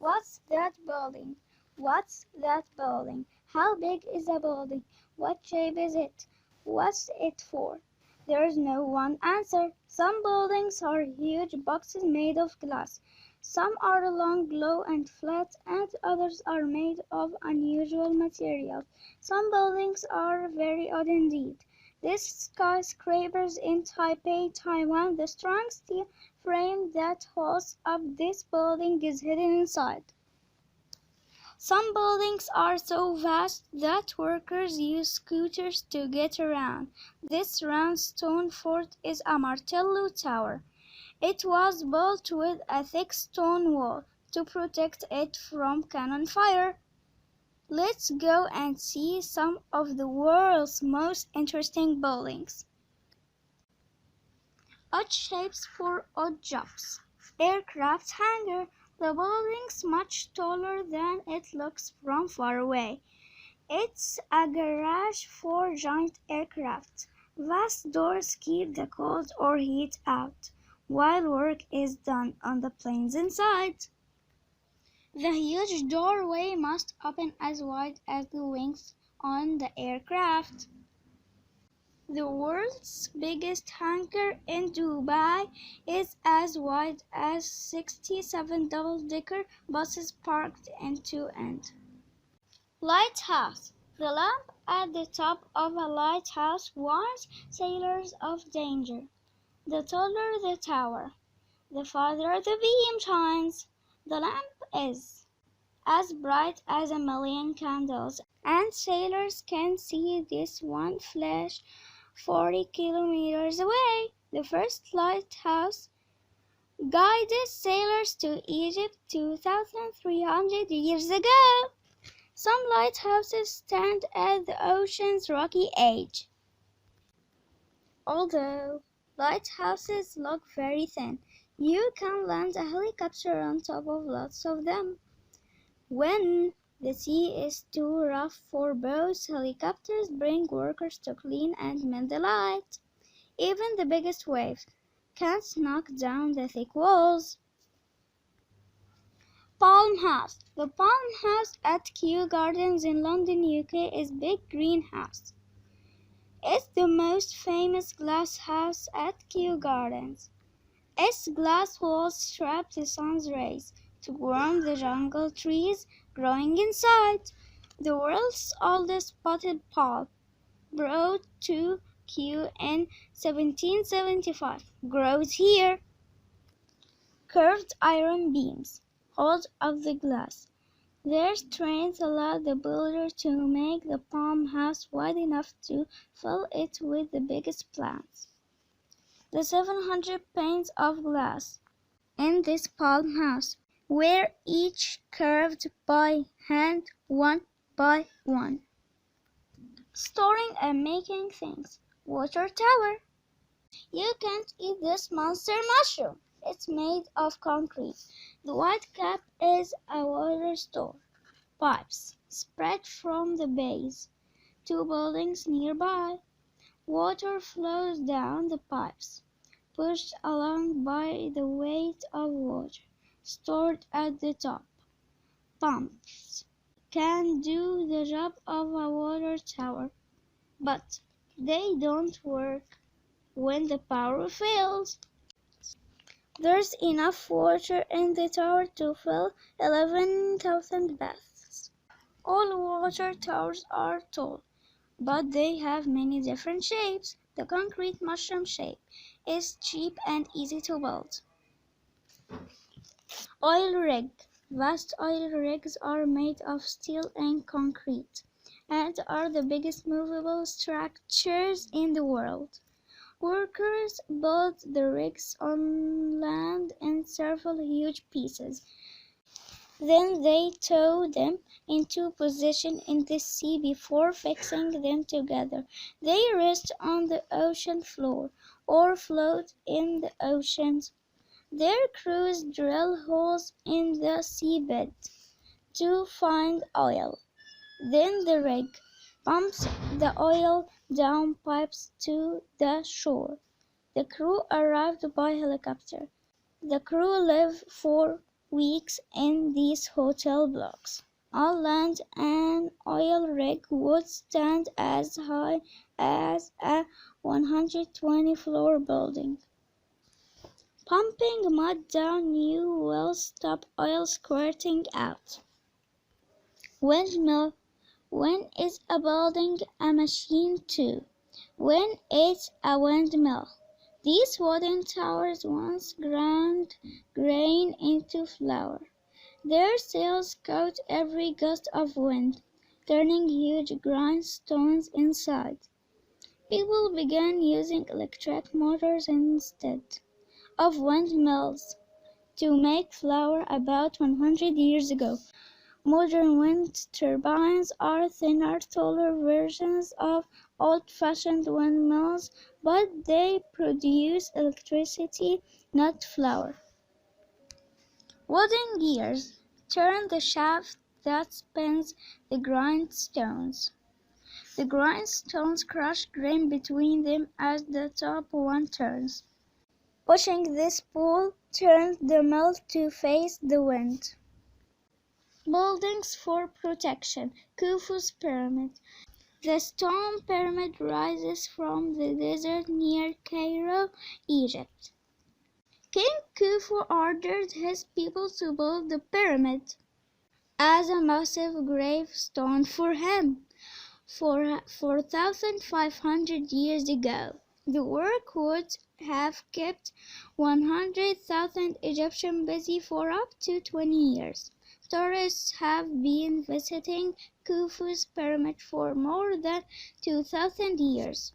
What's that building? What's that building? How big is the building? What shape is it? What's it for? There's no one answer. Some buildings are huge boxes made of glass. Some are long, low, and flat, and others are made of unusual materials. Some buildings are very odd indeed. This skyscraper in Taipei, Taiwan. The strong steel frame that holds up this building is hidden inside. Some buildings are so vast that workers use scooters to get around. This round stone fort is a Martello Tower. It was built with a thick stone wall to protect it from cannon fire. Let's go and see some of the world's most interesting buildings. Odd shapes for odd jobs. Aircraft hangar. The building's much taller than it looks from far away. It's a garage for giant aircraft. Vast doors keep the cold or heat out, while work is done on the planes inside. The huge doorway must open as wide as the wings on the aircraft. The world's biggest hangar in Dubai is as wide as 67 double-decker buses parked end to end. Lighthouse. The lamp at the top of a lighthouse warns sailors of danger. The taller the tower, the farther the beam shines. The lamp is as bright as a million candles, and sailors can see this one flash 40 kilometers away. The first lighthouse guided sailors to Egypt 2,300 years ago. Some lighthouses stand at the ocean's rocky edge. Although lighthouses look very thin, you can land a helicopter on top of lots of them. When the sea is too rough for boats, helicopters bring workers to clean and mend the light. Even the biggest waves can't knock down the thick walls. Palm House. The Palm House at Kew Gardens in London, UK is a big greenhouse. It's the most famous glass house at Kew Gardens. Its glass walls trap the sun's rays to warm the jungle trees growing inside. The world's oldest potted palm, brought to Kew in 1775, grows here. Curved iron beams hold up the glass. Their strength allowed the builder to make the palm house wide enough to fill it with the biggest plants. The 700 panes of glass in this palm house were each curved by hand, one by one. Storing and making things. Water tower. You can't eat this monster mushroom. It's made of concrete. The white cap is a water store. Pipes spread from the base to buildings nearby. Water flows down the pipes, pushed along by the weight of water stored at the top. Pumps can do the job of a water tower, but they don't work when the power fails. There's enough water in the tower to fill 11,000 baths. All water towers are tall, but they have many different shapes. The concrete mushroom shape is cheap and easy to build. Oil rig. Vast oil rigs are made of steel and concrete and are the biggest movable structures in the world. Workers build the rigs on land in several huge pieces. Then they tow them into position in the sea before fixing them together. They rest on the ocean floor or float in the oceans. Their crews drill holes in the seabed to find oil. Then the rig pumps the oil down pipes to the shore. The crew arrived by helicopter. The crew live for weeks in these hotel blocks. On land, an oil rig would stand as high as a 120-floor building, pumping mud down new wells to stop oil squirting out. Windmill. When is a building a machine too? When it's a windmill? These wooden towers once ground grain into flour. Their sails caught every gust of wind, turning huge grindstones inside. People began using electric motors instead of windmills to make flour about 100 years ago. Modern wind turbines are thinner, taller versions of old-fashioned windmills, but they produce electricity, not flour. Wooden gears turn the shaft that spins the grindstones. The grindstones crush grain between them as the top one turns. Pushing this pull turns the mill to face the wind. Buildings for protection. Khufu's Pyramid. The stone pyramid rises from the desert near Cairo, Egypt. King Khufu ordered his people to build the pyramid as a massive gravestone for him. 4,500 years ago, the work would have kept 100,000 Egyptians busy for up to 20 years. Tourists have been visiting Khufu's pyramid for more than 2,000 years.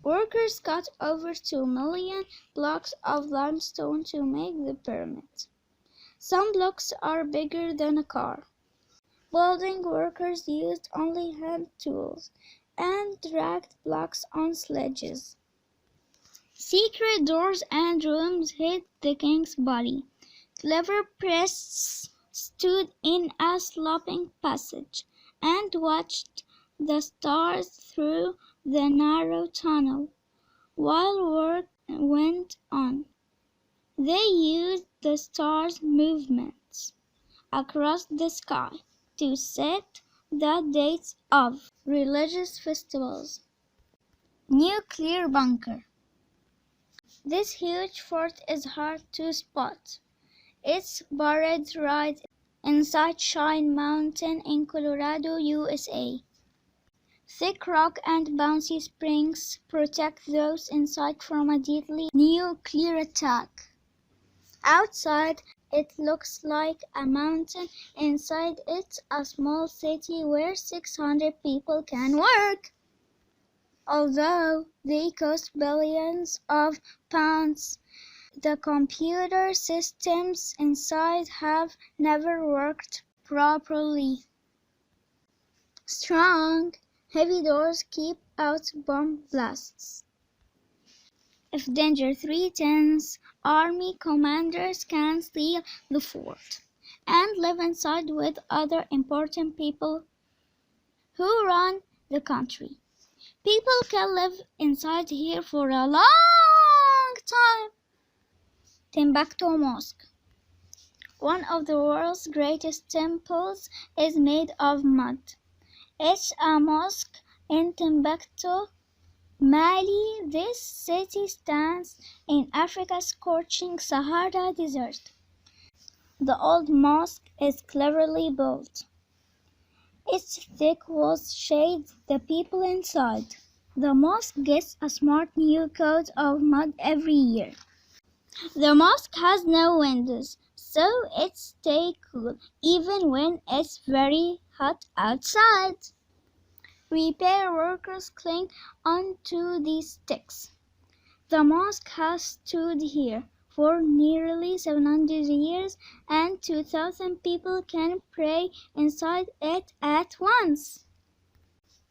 Workers cut over 2 million blocks of limestone to make the pyramid. Some blocks are bigger than a car. Building workers used only hand tools and dragged blocks on sledges. Secret doors and rooms hid the king's body. Clever priests stood in a sloping passage and watched the stars through the narrow tunnel while work went on. They used the stars' movements across the sky to set the dates of religious festivals. Nuclear bunker. This huge fort is hard to spot. It's buried right inside Shine Mountain in Colorado, USA. Thick rock and bouncy springs protect those inside from a deadly nuclear attack. Outside, it looks like a mountain. Inside, it's a small city where 600 people can work. Although they cost billions of pounds, the computer systems inside have never worked properly. Strong, heavy doors keep out bomb blasts. If danger threatens, army commanders can steal the fort and live inside with other important people who run the country. People can live inside here for a long time. Timbuktu Mosque. One of the world's greatest temples is made of mud. It's a mosque in Timbuktu, Mali. This city stands in Africa's scorching Sahara Desert. The old mosque is cleverly built. Its thick walls shade the people inside. The mosque gets a smart new coat of mud every year. The mosque has no windows, so it stays cool even when it's very hot outside. Repair workers cling onto these sticks. The mosque has stood here for nearly 700 years, and 2,000 people can pray inside it at once.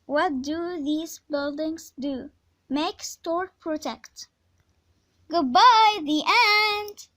What do these buildings do? Make, store, protect. Goodbye, the end!